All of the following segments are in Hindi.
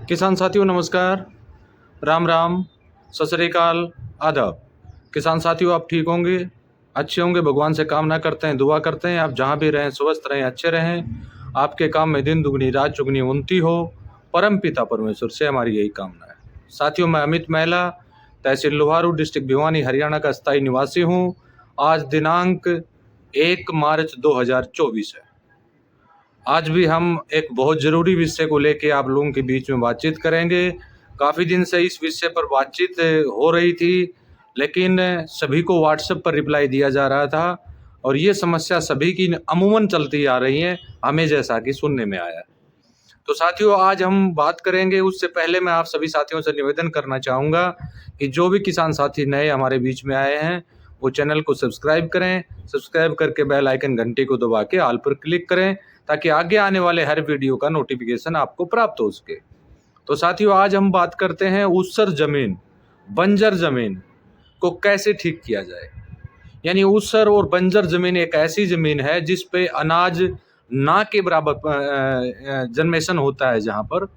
किसान साथियों नमस्कार, राम राम, सत श्री अकाल, आदाब। किसान साथियों आप ठीक होंगे, अच्छे होंगे, भगवान से कामना करते हैं, दुआ करते हैं आप जहाँ भी रहें स्वस्थ रहें, अच्छे रहें, आपके काम में दिन दुगनी रात चुगनी उन्नति हो, परम पिता परमेश्वर से हमारी यही कामना है। साथियों मैं अमित महिला, तहसील लोहारू, डिस्ट्रिक्ट भिवानी, हरियाणा का स्थायी निवासी हूँ। आज दिनांक 1 मार्च 2024 है। आज भी हम एक बहुत ज़रूरी विषय को लेके आप लोगों के बीच में बातचीत करेंगे। काफ़ी दिन से इस विषय पर बातचीत हो रही थी, लेकिन सभी को व्हाट्सएप पर रिप्लाई दिया जा रहा था और ये समस्या सभी की अमूमन चलती आ रही है, हमें जैसा कि सुनने में आया है। तो साथियों आज हम बात करेंगे, उससे पहले मैं आप सभी साथियों से निवेदन करना चाहूँगा कि जो भी किसान साथी नए हमारे बीच में आए हैं वो चैनल को सब्सक्राइब करें, सब्सक्राइब करके बेल आइकन घंटी को दबा के ऑल पर क्लिक करें ताकि आगे आने वाले हर वीडियो का नोटिफिकेशन आपको प्राप्त हो सके। तो साथियों आज हम बात करते हैं ऊसर जमीन, बंजर जमीन को कैसे ठीक किया जाए। यानी ऊसर और बंजर जमीन एक ऐसी जमीन है जिस पे अनाज ना के बराबर जनरेशन होता है, जहाँ पर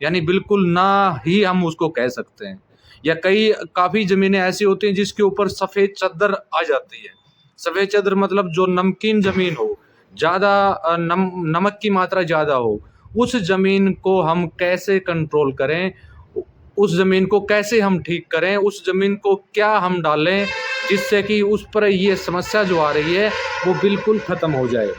यानी बिल्कुल ना ही हम उसको कह सकते हैं। या काफ़ी ज़मीनें ऐसी होती हैं जिसके ऊपर सफ़ेद चद्दर आ जाती है। सफ़ेद चद्दर मतलब जो नमकीन ज़मीन हो, ज़्यादा नमक की मात्रा ज़्यादा हो, उस ज़मीन को हम कैसे कंट्रोल करें, उस ज़मीन को कैसे हम ठीक करें, उस ज़मीन को क्या हम डालें जिससे कि उस पर ये समस्या जो आ रही है वो बिल्कुल ख़त्म हो जाए।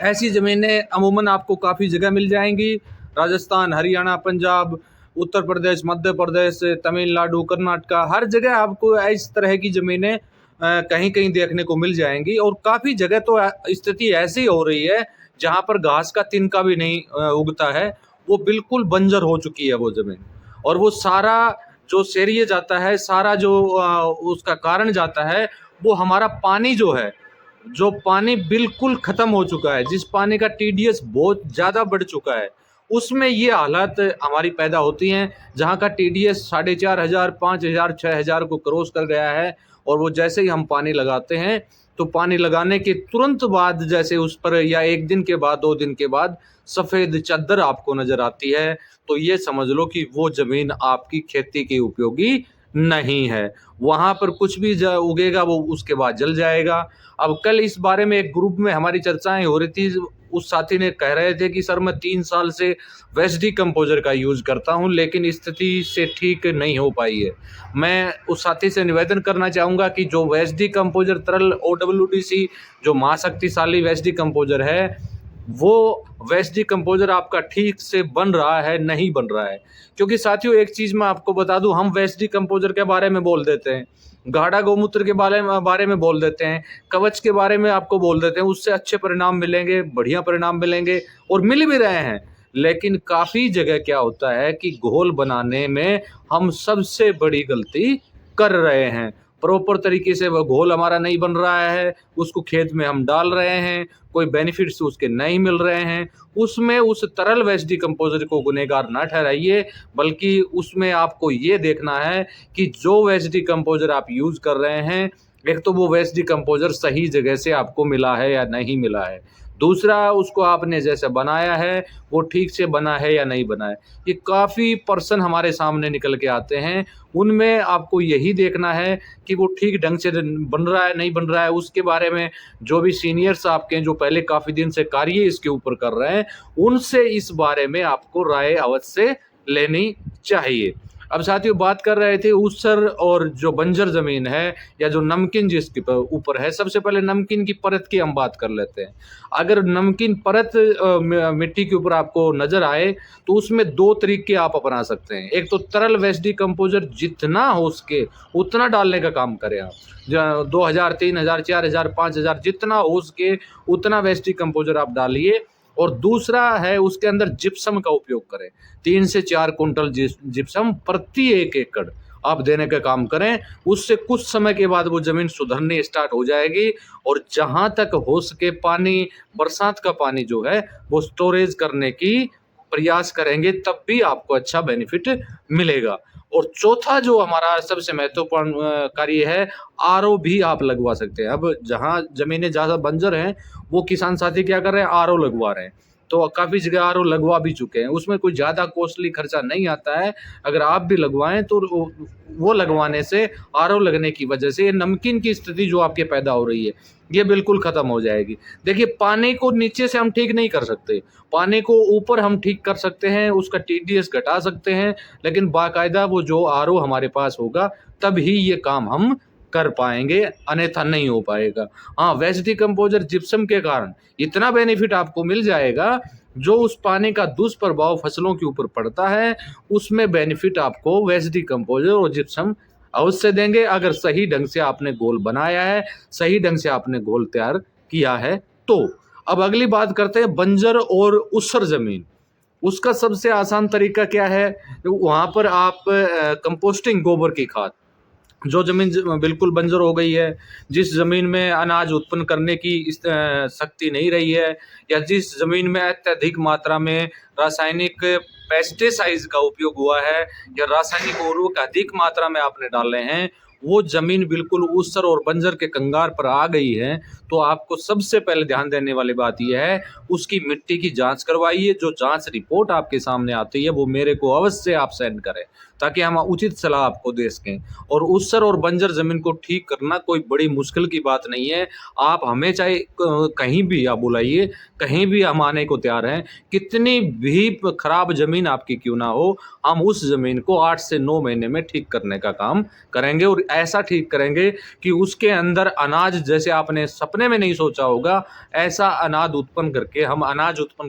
ऐसी ज़मीनें अमूमन आपको काफ़ी जगह मिल जाएंगी। राजस्थान, हरियाणा, पंजाब, उत्तर प्रदेश, मध्य प्रदेश, तमिलनाडु, कर्नाटका, हर जगह आपको इस तरह की ज़मीनें कहीं कहीं देखने को मिल जाएंगी। और काफ़ी जगह तो स्थिति ऐसी हो रही है जहाँ पर घास का तिनका भी नहीं उगता है, वो बिल्कुल बंजर हो चुकी है वो ज़मीन। और वो सारा जो सेरिए जाता है, सारा जो उसका कारण जाता है, वो हमारा पानी जो पानी बिल्कुल ख़त्म हो चुका है, जिस पानी का टीडीएस बहुत ज़्यादा बढ़ चुका है, उसमें ये हालात हमारी पैदा होती हैं जहाँ का टीडीएस 4,500, 5,000, 6,000 को क्रॉस कर गया है। और वो जैसे ही हम पानी लगाते हैं तो पानी लगाने के तुरंत बाद जैसे उस पर या 1 दिन के बाद 2 दिन के बाद सफ़ेद चद्दर आपको नज़र आती है, तो ये समझ लो कि वो ज़मीन आपकी खेती की उपयोगी नहीं है। वहाँ पर कुछ भी उगेगा वो उसके बाद जल जाएगा। अब कल इस बारे में एक ग्रुप में हमारी चर्चाएं हो रही थी। उस साथी ने कह रहे थे कि सर मैं 3 साल से वेस्ट डिकम्पोजर का यूज़ करता हूं, लेकिन स्थिति से ठीक नहीं हो पाई है। मैं उस साथी से निवेदन करना चाहूँगा कि जो वेस्ट डिकम्पोजर तरल OWDC जो महाशक्तिशाली वेस्ट डिकम्पोजर है, वो वेस्ट डिकम्पोजर आपका ठीक से बन रहा है, नहीं बन रहा है। क्योंकि साथियों एक चीज़ मैं आपको बता दूं, हम वेस्ट डिकम्पोजर के बारे में बोल देते हैं, गाढ़ा गौमूत्र के बारे में बोल देते हैं, कवच के बारे में आपको बोल देते हैं, उससे अच्छे परिणाम मिलेंगे, बढ़िया परिणाम मिलेंगे और मिल भी रहे हैं। लेकिन काफ़ी जगह क्या होता है कि घोल बनाने में हम सबसे बड़ी गलती कर रहे हैं। प्रॉपर तरीके से वह घोल हमारा नहीं बन रहा है, उसको खेत में हम डाल रहे हैं, कोई बेनिफिट्स उसके नहीं मिल रहे हैं। उसमें उस तरल वेस्ट डिकम्पोजर को गुनहगार ना ठहराइए, बल्कि उसमें आपको ये देखना है कि जो वेस्ट डिकम्पोजर आप यूज़ कर रहे हैं, एक तो वो वेस्ट डिकम्पोजर सही जगह से आपको मिला है या नहीं मिला है। दूसरा, उसको आपने जैसे बनाया है वो ठीक से बना है या नहीं बना है। ये काफ़ी पर्सन हमारे सामने निकल के आते हैं, उनमें आपको यही देखना है कि वो ठीक ढंग से बन रहा है, नहीं बन रहा है। उसके बारे में जो भी सीनियर्स आपके हैं, जो पहले काफ़ी दिन से कार्य इसके ऊपर कर रहे हैं, उनसे इस बारे में आपको राय अवश्य लेनी चाहिए। अब साथियों बात कर रहे थे ऊसर और जो बंजर ज़मीन है या जो नमकीन जिसके ऊपर है, सबसे पहले नमकीन की परत की हम बात कर लेते हैं। अगर नमकीन परत मिट्टी के ऊपर आपको नज़र आए तो उसमें 2 तरीके आप अपना सकते हैं। एक तो तरल वेस्ट डिकम्पोजर जितना हो सके उतना डालने का काम करें आप। 2,000, 3,000, 4,000, 5,000 जितना हो सके उतना वेस्ट डिकम्पोजर आप डालिए। और दूसरा है उसके अंदर जिप्सम का उपयोग करें। 3 से 4 कुंटल जिप्सम प्रति 1 एकड़ आप देने का काम करें। उससे कुछ समय के बाद वो ज़मीन सुधरनी स्टार्ट हो जाएगी। और जहाँ तक हो सके पानी, बरसात का पानी जो है वो स्टोरेज करने की प्रयास करेंगे, तब भी आपको अच्छा बेनिफिट मिलेगा। और चौथा जो हमारा सबसे महत्वपूर्ण कार्य है, आरओ भी आप लगवा सकते हैं। अब जहाँ ज़मीनें ज़्यादा बंजर हैं वो किसान साथी क्या कर रहे हैं, आरओ लगवा रहे हैं। तो काफ़ी जगह आरओ लगवा भी चुके हैं, उसमें कोई ज़्यादा कॉस्टली खर्चा नहीं आता है। अगर आप भी लगवाएँ तो वो लगवाने से, आरओ लगने की वजह से ये नमकीन की स्थिति जो आपके पैदा हो रही है, ये बिल्कुल ख़त्म हो जाएगी। देखिए, पानी को नीचे से हम ठीक नहीं कर सकते, पानी को ऊपर हम ठीक कर सकते हैं, उसका टीडीएस घटा सकते हैं, लेकिन बाकायदा वो जो आरओ हमारे पास होगा तब ही ये काम हम कर पाएँगे, अन्यथा नहीं हो पाएगा। हाँ, वेस्ट डिकम्पोज़र जिप्सम के कारण इतना बेनिफिट आपको मिल जाएगा, जो उस पानी का दुष्प्रभाव फसलों के ऊपर पड़ता है, उसमें बेनिफिट आपको वेस्ट डिकम्पोज़र और जिप्सम अवश्य देंगे, अगर सही ढंग से आपने घोल बनाया है, सही ढंग से आपने घोल तैयार किया है तो। अब अगली बात करते हैं बंजर और ऊसर ज़मीन। उसका सबसे आसान तरीका क्या है? वहाँ पर आप कंपोस्टिंग गोबर की खाद, जो ज़मीन बिल्कुल बंजर हो गई है, जिस ज़मीन में अनाज उत्पन्न करने की शक्ति नहीं रही है, या जिस ज़मीन में अत्यधिक मात्रा में रासायनिक पेस्टिसाइड्स का उपयोग हुआ है, या रासायनिक उर्वरक अधिक मात्रा में आपने डाले हैं, वो ज़मीन बिल्कुल ऊसर और बंजर के कंगार पर आ गई है, तो आपको सबसे पहले ध्यान देने वाली बात ये है, उसकी मिट्टी की जाँच करवाइए। जो जाँच रिपोर्ट आपके सामने आती है, वो मेरे को अवश्य आप सेंड करें, ताकि हम उचित सलाह आपको दे सकें। और ऊसर और बंजर ज़मीन को ठीक करना कोई बड़ी मुश्किल की बात नहीं है। आप हमें चाहे कहीं भी आप बुलाइए, कहीं भी हम आने को तैयार हैं। कितनी भी खराब ज़मीन आपकी क्यों ना हो, हम उस ज़मीन को 8 से 9 महीने में ठीक करने का काम करेंगे, और ऐसा ठीक करेंगे कि उसके अंदर अनाज, जैसे आपने सपने में नहीं सोचा होगा, ऐसा अनाज उत्पन्न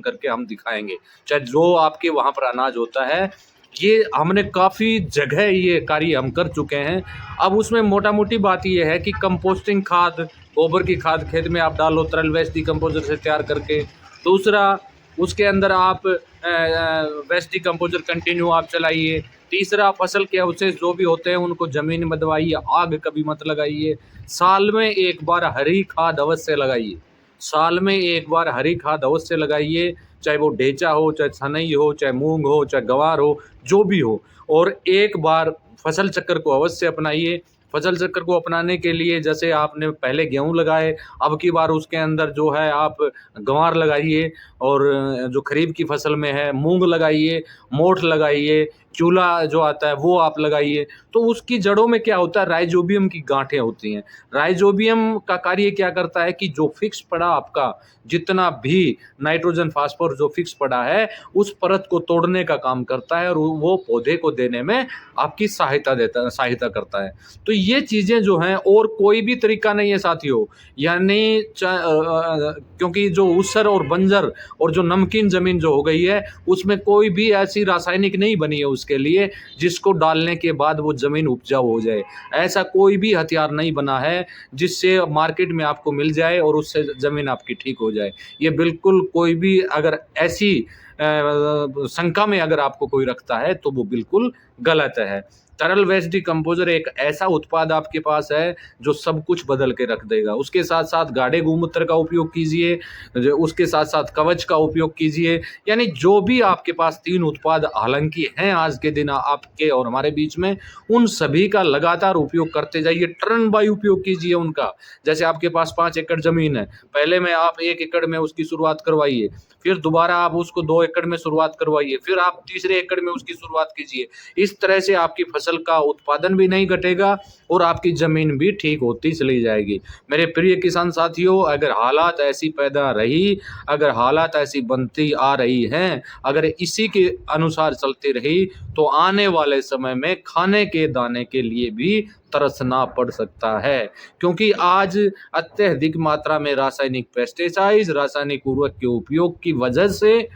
करके हम दिखाएँगे। चाहे जो आपके वहाँ पर अनाज होता है, ये हमने काफ़ी जगह ये कार्य हम कर चुके हैं। अब उसमें मोटा-मोटी बात ये है कि कंपोस्टिंग खाद, गोबर की खाद खेत में आप डालो तरल वेस्ट डिकम्पोज़र से तैयार करके। दूसरा, उसके अंदर आप वेस्ट डिकम्पोज़र कंटिन्यू आप चलाइए। तीसरा, फसल के अवशेष जो भी होते हैं उनको ज़मीन में दबाइए, आग कभी मत लगाइए। साल में 1 बार हरी खाद अवश्य लगाइए। साल में 1 बार हरी खाद अवश्य लगाइए, चाहे वो ढेंचा हो, चाहे सनई हो, चाहे मूँग हो, चाहे गँवार हो, जो भी हो। और एक बार फसल चक्र को अवश्य अपनाइए। फसल चक्र को अपनाने के लिए, जैसे आपने पहले गेहूँ लगाए, अब की बार उसके अंदर जो है आप गँवार लगाइए, और जो खरीफ की फसल में है मूँग लगाइए, मोठ लगाइए, चूला जो आता है वो आप लगाइए। तो उसकी जड़ों में क्या होता है, राइज़ोबियम की गाँठें होती हैं। राइज़ोबियम का कार्य क्या करता है कि जो फिक्स पड़ा आपका जितना भी नाइट्रोजन, फास्फोरस जो फिक्स पड़ा है, उस परत को तोड़ने का काम करता है, और वो पौधे को देने में आपकी सहायता करता है। तो ये चीज़ें जो हैं, और कोई भी तरीका नहीं है साथियों, यानी क्योंकि जो ऊसर और बंजर और जो नमकीन ज़मीन जो हो गई है, उसमें कोई भी ऐसी रासायनिक नहीं बनी है उसके लिए, जिसको डालने के बाद वो ज़मीन उपजाऊ हो जाए। ऐसा कोई भी हथियार नहीं बना है, जिससे मार्केट में आपको मिल जाए और उससे ज़मीन आपकी ठीक हो जाए। ये बिल्कुल कोई भी अगर ऐसी शंका में अगर आपको कोई रखता है, तो वो बिल्कुल गलत है। तरल वेस्ट डिकम्पोज़र एक ऐसा उत्पाद आपके पास है, जो सब कुछ बदल के रख देगा। उसके साथ-साथ गाढ़े गोमूत्र का उपयोग कीजिए, उसके साथ-साथ कवच का उपयोग कीजिए, यानी जो भी आपके पास 3 उत्पाद हालाँकि हैं आज के दिन आपके और हमारे बीच में, उन सभी का लगातार उपयोग करते जाइए, टर्न बाय उपयोग कीजिए उनका। जैसे आपके पास 5 एकड़ ज़मीन है, पहले में आप 1 एकड़ में उसकी शुरुआत करवाइए, फिर दोबारा आप उसको 2 एकड़ में शुरुआत करवाइए, फिर आप तीसरे एकड़ में उसकी शुरुआत कीजिए। इस तरह से आपकी फसल का उत्पादन भी नहीं घटेगा, और आपकी ज़मीन भी ठीक होती चली जाएगी। मेरे प्रिय किसान साथियों, अगर हालात ऐसी पैदा रही, अगर हालात ऐसी बनती आ रही हैं, अगर इसी के अनुसार चलती रही, तो आने वाले समय में खाने के दाने के लिए भी तरसना पड़ सकता है। क्योंकि आज अत्यधिक मात्रा में रासायनिक पेस्टिसाइड्स, रासायनिक उर्वरक के उपयोग की वजह से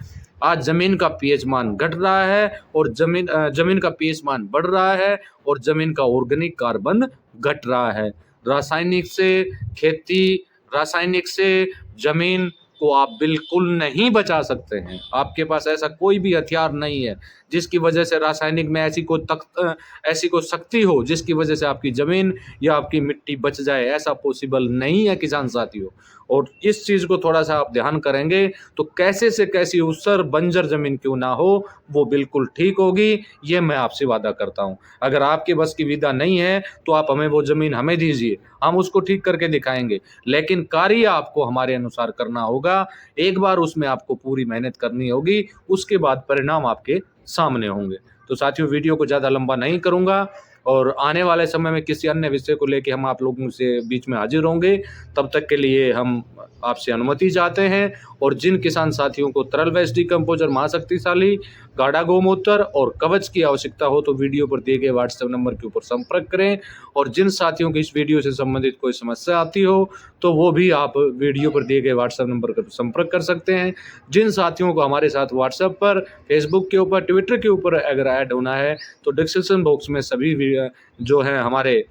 आज ज़मीन का पीएच मान घट रहा है, और ज़मीन का पीएच मान बढ़ रहा है, और ज़मीन का ऑर्गेनिक कार्बन घट रहा है। रासायनिक से खेती, रासायनिक से ज़मीन को आप बिल्कुल नहीं बचा सकते हैं। आपके पास ऐसा कोई भी हथियार नहीं है। जिसकी वजह से रासायनिक में ऐसी कोई शक्ति हो जिसकी वजह से आपकी ज़मीन या आपकी मिट्टी बच जाए, ऐसा पॉसिबल नहीं है किसान साथियों। और इस चीज़ को थोड़ा-सा आप ध्यान करेंगे तो कैसे से कैसी ऊसर बंजर ज़मीन क्यों ना हो, वो बिल्कुल ठीक होगी, ये मैं आपसे वादा करता हूँ। अगर आपके बस की विधा नहीं है, तो आप हमें वो ज़मीन हमें दीजिए, हम उसको ठीक करके दिखाएँगे। लेकिन कार्य आपको हमारे अनुसार करना होगा, एक बार उसमें आपको पूरी मेहनत करनी होगी, उसके बाद परिणाम आपके सामने होंगे। तो साथियों, वीडियो को ज़्यादा लंबा नहीं करूँगा और आने वाले समय में किसी अन्य विषय को लेके हम आप लोगों से बीच में हाज़िर होंगे। तब तक के लिए हम आपसे अनुमति चाहते हैं और जिन किसान साथियों को तरल वेस्ट डिकम्पोज़र महाशक्तिशाली, गाढ़ा गौमूत्र और कवच की आवश्यकता हो तो वीडियो पर दिए गए व्हाट्सएप नंबर के ऊपर संपर्क करें। और जिन साथियों को इस वीडियो से संबंधित कोई समस्या आती हो तो वो भी आप वीडियो पर दिए गए व्हाट्सएप नंबर पर संपर्क कर सकते हैं। जिन साथियों को हमारे साथ व्हाट्सएप पर, फेसबुक के ऊपर, ट्विटर के ऊपर अगर ऐड होना है तो डिस्क्रिप्शन बॉक्स में सभी जो हैं हमारे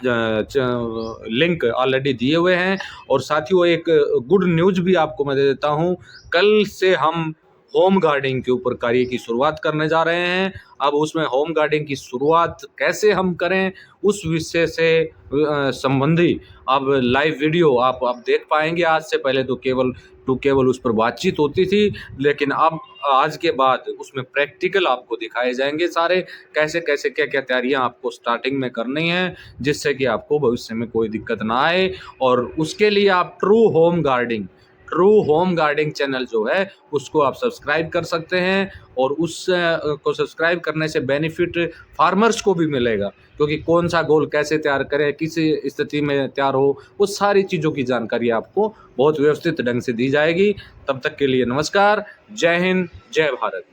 लिंक ऑलरेडी दिए हुए हैं। और साथियों, एक गुड न्यूज़ भी आपको मैं दे देता हूँ। कल से हम होम गार्डनिंग के ऊपर कार्य की शुरुआत करने जा रहे हैं। अब उसमें होम गार्डनिंग की शुरुआत कैसे हम करें, उस विषय से संबंधी अब लाइव वीडियो आप देख पाएंगे। आज से पहले तो केवल उस पर बातचीत होती थी, लेकिन अब आज के बाद उसमें प्रैक्टिकल आपको दिखाए जाएंगे सारे, कैसे कैसे क्या क्या तैयारियां आपको स्टार्टिंग में करनी है, जिससे कि आपको भविष्य में कोई दिक्कत ना आए। और उसके लिए आप ट्रू होम गार्डनिंग चैनल जो है उसको आप सब्सक्राइब कर सकते हैं। और उस को सब्सक्राइब करने से बेनिफिट फार्मर्स को भी मिलेगा, क्योंकि कौन सा गोल कैसे तैयार करें, किस स्थिति में तैयार हो, वो सारी चीज़ों की जानकारी आपको बहुत व्यवस्थित ढंग से दी जाएगी। तब तक के लिए नमस्कार, जय हिंद, जय भारत।